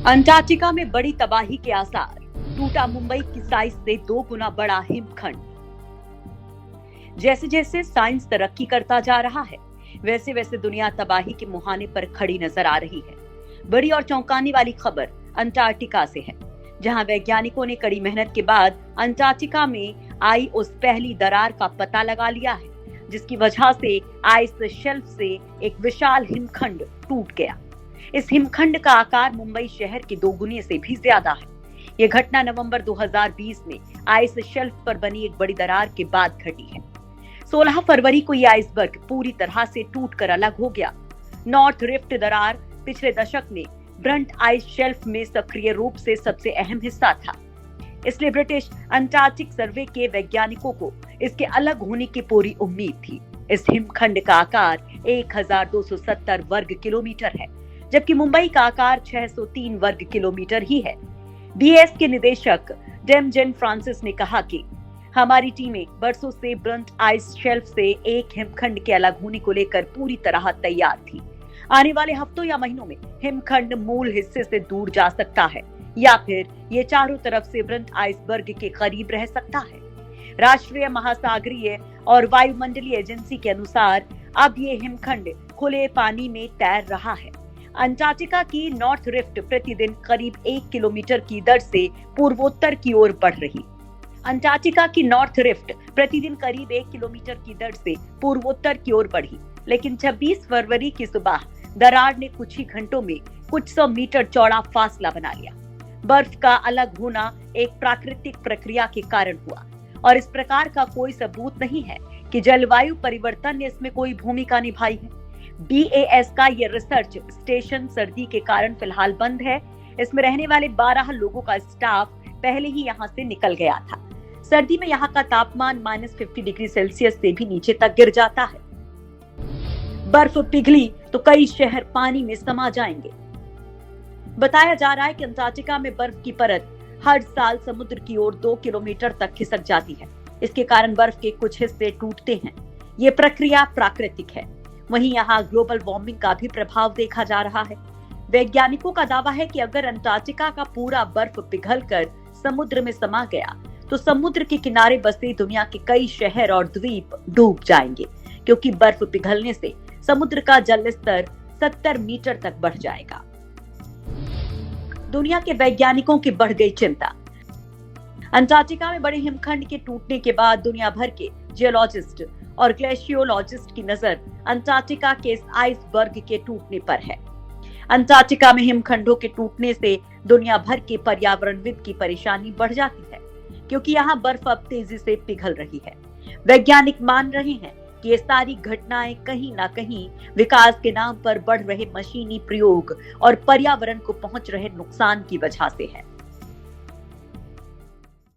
Antarctica में बड़ी तबाही के आसार, टूटा मुंबई की साइज से 2 गुना बड़ा हिमखंड। जैसे जैसे साइंस तरक्की करता जा रहा है, वैसे वैसे दुनिया तबाही के मुहाने पर खड़ी नजर आ रही है। बड़ी और चौंकाने वाली खबर अंटार्कटिका से है, जहां वैज्ञानिकों ने कड़ी मेहनत के बाद अंटार्कटिका में आई उस पहली दरार का पता लगा लिया है, जिसकी वजह से आइस शेल्फ से एक विशाल हिमखंड टूट गया। इस हिमखंड का आकार मुंबई शहर के 2 गुने से भी ज्यादा है। यह घटना नवंबर 2020 में आइस शेल्फ पर बनी एक बड़ी दरार के बाद घटी है। 16 फरवरी को यह आइसबर्ग पूरी तरह से टूटकर अलग हो गया। नॉर्थ रिफ्ट दरार पिछले दशक में ब्रंट आइस शेल्फ में सक्रिय रूप से सबसे अहम हिस्सा था, इसलिए ब्रिटिश अंटार्कटिक सर्वे के वैज्ञानिकों को इसके अलग होने की पूरी उम्मीद थी। इस हिमखंड का आकार 1270 वर्ग किलोमीटर है, जबकि मुंबई का आकार 603 वर्ग किलोमीटर ही है। बीएस के निदेशक डेमजेन फ्रांसिस ने कहा कि हमारी टीमें बरसों से ब्रंट आइस शेल्फ से एक हिमखंड के अलग होने को लेकर पूरी तरह तैयार थी। आने वाले हफ्तों या महीनों में हिमखंड मूल हिस्से से दूर जा सकता है, या फिर ये चारों तरफ से ब्रंट आइसबर्ग के करीब रह सकता है। राष्ट्रीय महासागरीय और वायुमंडलीय एजेंसी के अनुसार अब ये हिमखंड खुले पानी में तैर रहा है। अंटार्कटिका की नॉर्थ रिफ्ट प्रतिदिन करीब 1 किलोमीटर की दर से पूर्वोत्तर की ओर बढ़ रही। अंटार्कटिका की नॉर्थ रिफ्ट प्रतिदिन करीब 1 किलोमीटर की दर से पूर्वोत्तर की ओर बढ़ी, लेकिन 26 फरवरी की सुबह दरार ने कुछ ही घंटों में कुछ 100 मीटर चौड़ा फासला बना लिया। बर्फ का अलग होना एक प्राकृतिक प्रक्रिया के कारण हुआ, और इस प्रकार का कोई सबूत नहीं है कि जलवायु परिवर्तन ने इसमें कोई भूमिका निभाई है। बीएएस का यह रिसर्च स्टेशन सर्दी के कारण फिलहाल बंद है। इसमें रहने वाले 12 लोगों का स्टाफ पहले ही यहां से निकल गया था। सर्दी में यहाँ का तापमान -50 डिग्री सेल्सियस से भी नीचे तक गिर जाता है। बर्फ पिघली तो कई शहर पानी में समा जाएंगे। बताया जा रहा है कि अंटार्कटिका में बर्फ की परत हर साल समुद्र की ओर 2 किलोमीटर तक खिसक जाती है। इसके कारण बर्फ के कुछ हिस्से टूटते हैं। ये प्रक्रिया प्राकृतिक है। वहीं यहाँ ग्लोबल वार्मिंग का भी प्रभाव देखा जा रहा है। वैज्ञानिकों का दावा है कि अगर अंटार्कटिका का पूरा बर्फ पिघलकर समुद्र में समा गया, तो समुद्र के किनारे बसे दुनिया के कई शहर और द्वीप डूब जाएंगे, क्योंकि बर्फ पिघलने से समुद्र का जल स्तर 70 मीटर तक बढ़ जाएगा। दुनिया के वैज्ञानिकों की बढ़ गई चिंता। अंटार्कटिका में बड़े हिमखंड के टूटने के बाद दुनिया भर के जियोलॉजिस्ट और ग्लेशियोलॉजिस्ट की नजर अंटार्कटिका के इस आइसबर्ग के टूटने पर है। अंटार्कटिका में हिमखंडों के टूटने से दुनिया भर के पर्यावरणविद की परेशानी बढ़ जाती है, क्योंकि यहाँ बर्फ अब तेजी से पिघल रही है। वैज्ञानिक मान रहे हैं कि ये सारी घटनाएं कहीं ना कहीं विकास के नाम पर बढ़ रहे मशीनी प्रयोग और पर्यावरण को पहुंच रहे नुकसान की वजह से है।